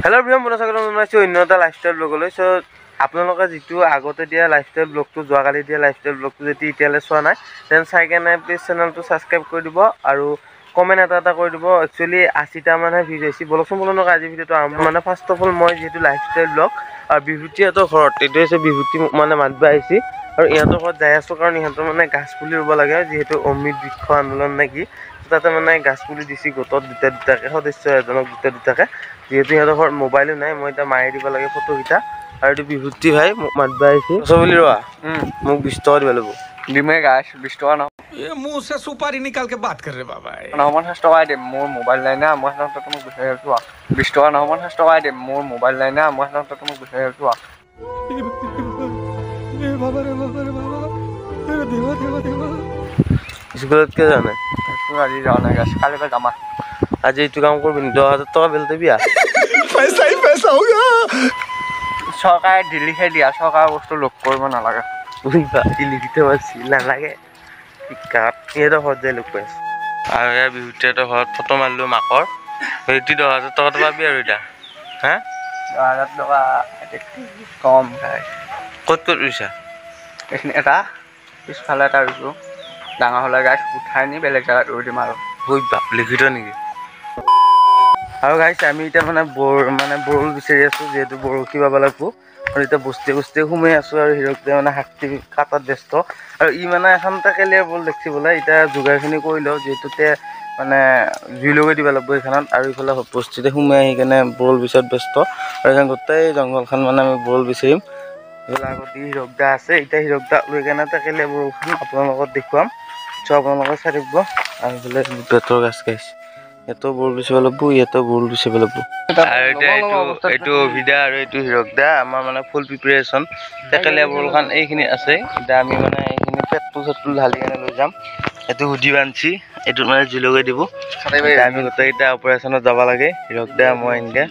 hello everyone বনাইছো অন্য এটা লাইফষ্টাইল ব্লগলৈ সো আপোনালোকে যেটো আগতে দিয়া লাইফষ্টাইল ব্লগটো যোৱাকালি দিয়া লাইফষ্টাইল ব্লগটো যেটি ইতিয়ালে চোৱা নাই দেন চাই কেনে প্লিজ চেনেলটো সাবস্ক্ৰাইব কৰি দিব আৰু কমেন্ট এটা কৰি দিব একচুয়ালি 80 টা মানে ভিডিও আছে বলক আজি ভিডিওটো আৰম্ভ মানে ফাৰ্স্ট অফ অল মই যেটো লাইফষ্টাইল ব্লগ আৰু বিভূতিহঁতৰ ঘৰত এটো আছে বিভূতি মানে মাতবা আইছি আৰু ইহঁতৰ ঘৰত যাই আছো কাৰণ ইহঁতৰ মানে গাছ পুলি ৰুব লাগে যেহেতু অমৃত বৃক্ষ আন্দোলন নাকি তাতে মানে গাছ পুলি দিছি গটত দুটাকে সদস্য এজনক দুটাকে যেহেতু ইহঁতৰ ঘৰত মোবাইলো নাই মই এটা মাৰি দিব লাগে ফটো কিটা আৰু এটো বিভূতি ভাই মাতবা আইছি সবলি ৰোৱা মোক 20 টকা দিব লাগিব दिमे गाइस 20 टका न ये मुंह से सुपारी निकाल के बात कर रहे बाबा 50 टका दे मोर मोबाइल নাই না মই হাতত তুমি বিচাৰি আছো 20 टका 50 टका দে मोर मोबाइल নাই না মই হাতত তুমি বিচাৰি আছো रे बाबा तेरा देवा স্কুলত কে জানে তো আজি যাও না গাইস কালি পে যামা আজি এইটো কাম করবি 10000 টাকা বেল দিবি पैसा ही पैसा होगा সরকার দিল্লি হে দিয়া সরকার বস্তু লোক করব না লাগে বুইবা দিলি দিতে পারছি না লাগে কাট এটো হদে লোক পাইছ আর এ বিহুতেটো হত ফটো মারলো মাকৰ এইটি 10000 টাকা পাবি আৰু এটা হ্যাঁ 1000 টাকা কম ভাই কত ৰুইছা এখানে এটা পিছফালে এটা ৰুইছো ডাঙৰ হলে গাইস উঠাই নি বেলেগ জায়গাত ৰুই দিম আৰু বুইবা লিখিত নেকি আৰু গাইস আমি এটা মানে বৰল বিচাৰি আছো যেহেতু বৰশী বাবা লাগবো আৰু এটা বস্তি ঘুমাই আছো আৰু হিৰকতে মানে হাক্তি কাটাত ব্যস্ত আৰু ই মানে এখন টাকেলিয়া বল দেখছি বলে এটা যোগাৰখিনি কৰি লও যেহেতুতে মানে জুই লগাই দিব লাগবো এখানত আৰু ইফালে বস্তিতে ঘুমাই আহি কেনে বৰল বিচাৰত ব্যস্ত আৰু এখন গোটেই জংগলখন মানে আমি বৰল বিচাৰিম এফালে আগতে হিৰকদা আছে এটা হিৰকদা লৈ কেনে টাকেলিয়া বৰলখন আপোনালোকক দেখুৱাম চ' আপোনালোকে চাই থাকিব আৰু ইফালে বেতৰ গাছ গাইছে এতো বল বিচিব লাগবো এতো বল বিচিব লাগবো আৰু এইটো ভিডা আৰু এইটো হিৰকদা আমাৰ মানে ফুল প্ৰিপাৰেচন টাকেলিয়া বলখান এইখিনি আছে এটা আমি মানে এইখিনি পেট্ৰল ঢালি কেনে লৈ যাম এটো হুডি বানছি এটো মানে জিলগৈ দিব আমি গোটেইটা অপাৰেচনত যাব লাগে হিৰকদা মই এনেকে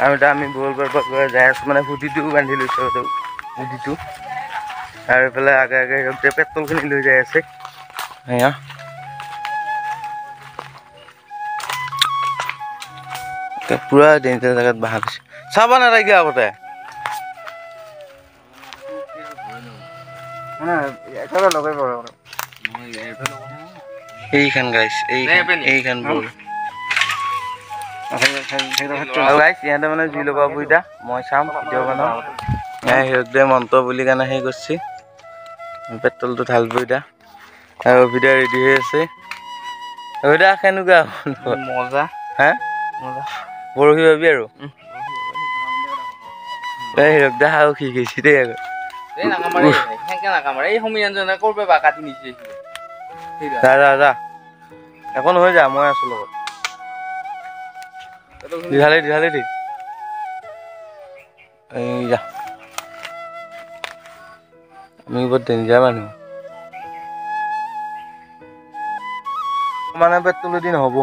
আৰু এটা আমি বল যাই আছো মানে হুডিটো বান্ধি লৈছো হুডিটো আৰু এফালে আগে হিৰকদা পেট্ৰলখিনি লৈ যাই আছে এয়া পুরা ডেঞ্জার জায়গাত বাহা দিছে চাবা নালাগে আগতে এইখান গাইছ এইখান বল গাইছ ইয়াতে মানে জুই লগাব এতিয়া মই চাম ভিডিঅ' বনাম হিৰকদে মন্ত্ৰ বুলি কাৰণে সেই কৰিছে পেট্ৰলটো ঢালব এতিয়া আৰু ভিডিঅ' ৰেডি হৈ আছে এতিয়া কেনেকুৱা মজা হা মজা বৰশী ভাবি আৰু হিৰকদা হাও কি গৈছি দেই আগত এই নাকামাৰে হেংকে নাকামাৰে এই সমিয়ানজনে কৰবে বা কাটি নিছে যা এখন হৈ যা মই আছো লগত দিহালে দি এই যা আমি বহুত ডেঞ্জাৰ মানুহ মানে পেট্ৰল দি নহ'ব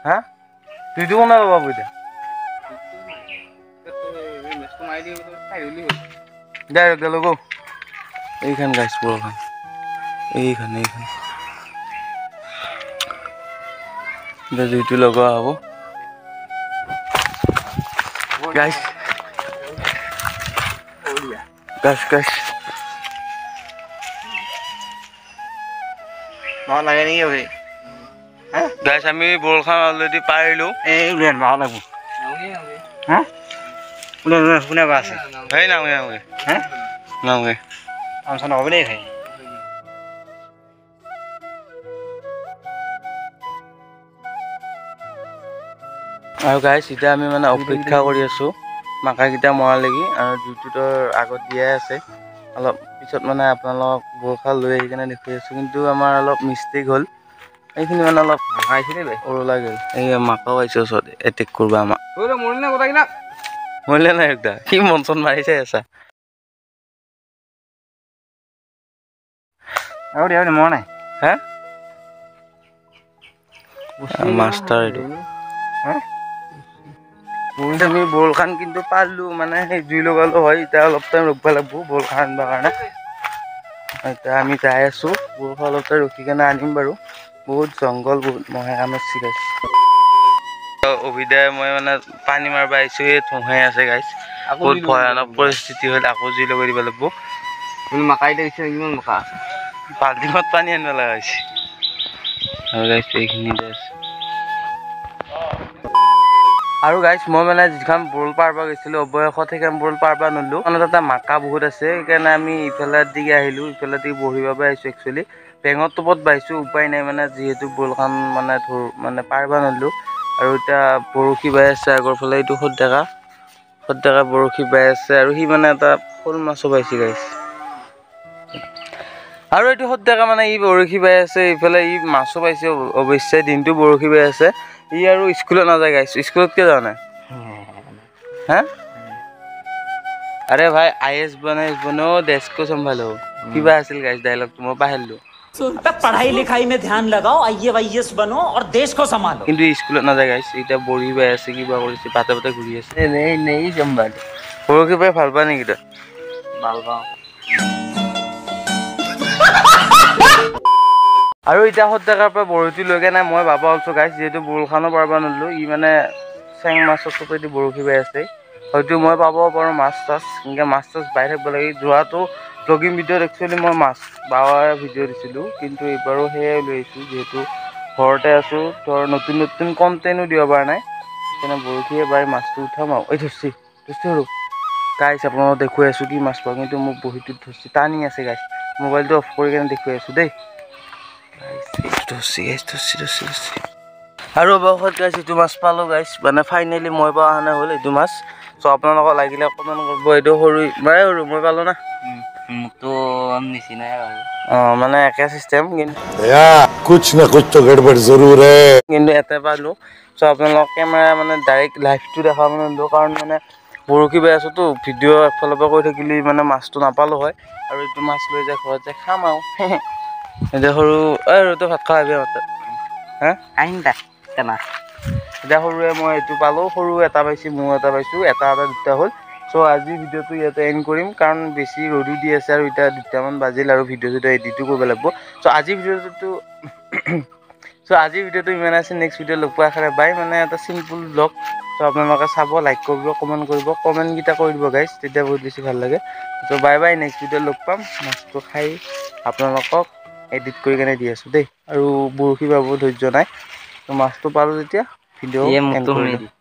হা তুইতো কোনে পাব এতিয়া ডাইৰেক্ট লগো এইখান গাছ পুৰখান এইখান এতিয়া জুইটো লগোৱা হ'ব গাছ লাগে নেকি অভি গাছ আমি বৰখান অলৰেডি পাৰিলো এই উলিয়ান ভাল লাগব হা কোনে বা আছে এই নাওগে হা নাওগে আমছা নহ'ব দেই ভাই আৰু গাইছ এতিয়া আমি মানে অপেক্ষা কৰি আছো মাকাকেইটা মৰালেগি আৰু জুইটোৰ আগত দিয়াই আছে অলপ পিছত মানে আপোনালোকক বৰষা লৈ আহি কেনে দেখুৱাই আছো কিন্তু আমাৰ অলপ মিষ্টেক হ'ল এইখিনি মানে অলপ উৰুলা গ'ল এই মাকাও আহিছে ওচৰত এটেক কৰিব আমাক মৰিলে নাই একটা কি মন চন মাৰি চাই আছা আৰু দিয়া মৰা নাই হা মাষ্টাৰ এইটো আমি বলখান কিন্তু পাৰলো মানে সেই জুই লগালো হয় এতিয়া অলপ টাইম ৰখিব লাগব বলখান আনিবৰ কাৰণে এতিয়া আমি যাই আছো বৰষা অলপ টাইম ৰখি কেনে আনিম বাৰু বহুত জংঘল বহুত মহে কামুৰিছে অভিদায় মই মানে পানী মাৰিব আহিছোঁ এই থোঁহাই আছে গাইছ বহুত ভয়ানক পৰিস্থিতি হ'ল আকৌ জুই লগাই দিব লাগিব মাকাই দিছে কিমান মাকা বাল্টিঙত পানী আনিব লগা হৈছে আৰু গাইছ এইখিনিতে আছে আৰু গাইছ মই মানে যিখন বৰল পাৰব গৈছিলোঁ অৱশেষত সেইখন বৰল পাৰব নলোঁ মানে তাতে মাকা বহুত আছে সেইকাৰণে আমি ইফালৰ দিকে আহিলোঁ ইফালৰ দিকে বহিব বাবে আহিছোঁ একচুৱেলি বেঙৰ টপত বাঢ়িছোঁ উপায় নাই মানে যিহেতু বৰলখন মানে পাৰব নলোঁ আৰু এতিয়া বৰশী বাই আছে আগৰ ফালে এইটো সদ্যকা বৰশী বাই আছে আৰু সি মানে এটা শ'ল মাছো পাইছে গাইছ আৰু এইটো সদ্যকা মানে ই বৰশী বাই আছে ইফালে ই মাছো পাইছে অৱশ্যে দিনটো বৰশী বাই আছে ই আৰু স্কুলত নাযায় গাইছ স্কুলত কিয় যোৱা নাই হা अरे भाई आईएएस बनो देश को संभालो किबा আছিল गाइस डायलॉग মই পাহৰিলো पढ़ाई लिखाई में ध्यान लगाओ आईएएस बनो और देश को संभालो কিন্তু স্কুলত নাযায় গাইস এটা বড়ি বাই আছে কিবা কৰিছে পাতে পাতে ঘূৰি আছে নেই সম্ভাল বৰকি বাই ভাল পা নেকি তই ভাল পাওঁ আৰু এটা সদ্যকাৰ পৰা বৰশী লৈকে নাই মই বাবা অলছো গাইস যেহেতু বৰলখানো পাৰবা নলো ই মানে চেং মাছৰ চপেদি বৰশী বাই আছে হয়তো মই পাব পাৰোঁ মাছ তাছ এনেকৈ মাছ তাছ বাই থাকিব লাগে যোৱাটো ব্লগিং ভিডিঅ'ত একচুৱেলি মই মাছ বাৱাৰ ভিডিঅ' দিছিলোঁ কিন্তু এইবাৰো সেয়াই লৈ আহিছোঁ যিহেতু ঘৰতে আছোঁ ধৰ নতুন নতুন কণ্টেণ্টো দিব পৰা নাই সেইকাৰণে বৰশীয়ে বাই মাছটো উঠাম আৰু এই ধৰছি সৰু গাইছ আপোনালোকক দেখুৱাই আছোঁ কি মাছ পাওঁ কিন্তু মোক বহীটোত ধৰছি টানি আছে গাইছ মোবাইলটো অফ কৰি কেনে দেখুৱাই আছোঁ দেই ধৰছি আৰু অৱশেষত গাইছ এইটো মাছ পালোঁ গাইছ মানে ফাইনেলি মই পোৱা অহা হ'ল এইটো মাছ চ' আপোনালোকক লাগিলে কমেণ্ট কৰিব এইটো সৰু মানে সৰু মই পালোঁ না মোকতো নিচিনাই মানে একে চিষ্টেম কিন্তু कुछ न कुछ तो गड़बड़ जरूर है কিন্তু এটা পালোঁ চ' আপোনালোক কেমেৰা মানে ডাইৰেক্ট লাইভটো দেখাব নোৱাৰিলোঁ কাৰণ মানে বৰশী বাই আছোঁতো ভিডিঅ' একফালৰ পৰা কৈ থাকিলে মানে মাছটো নাপালোঁ হয় আৰু এইটো মাছ লৈ যায় ঘৰত যায় খাম আৰু এতিয়া সৰু সৰুটো ভাত খাই আহিবি আমাৰ হা আহিম তাক মাছ এতিয়া সৰুৱে মই এইটো পালোঁ সৰু এটা পাইছোঁ মোৰ এটা পাইছোঁ এটা দুটা হ'ল চ' আজিৰ ভিডিঅ'টো ইয়াতে এণ্ড কৰিম কাৰণ বেছি ৰ'দো দি আছে আৰু এতিয়া 2টামান বাজিল আৰু ভিডিঅ'টো এডিটো কৰিব লাগিব চ' আজিৰ ভিডিঅ'টো ইমান আছে নেক্সট ভিডিঅ' লগ পোৱা আশাৰে বাই মানে এটা চিম্পুল ব্লগ চ' আপোনালোকে চাব লাইক কৰিব কমেণ্ট কৰিব কমেণ্টকেইটা কৰি দিব গাইছ তেতিয়া বহুত বেছি ভাল লাগে চ' বাই নেক্সট ভিডিঅ' লগ পাম মাছটো খাই আপোনালোকক এডিট কৰি কেনে দি আছোঁ দেই আৰু বৰশী বাব ধৈৰ্য নাই ত' মাছটো পালোঁ যেতিয়া ভিডিঅ' এণ্ড কৰি দিম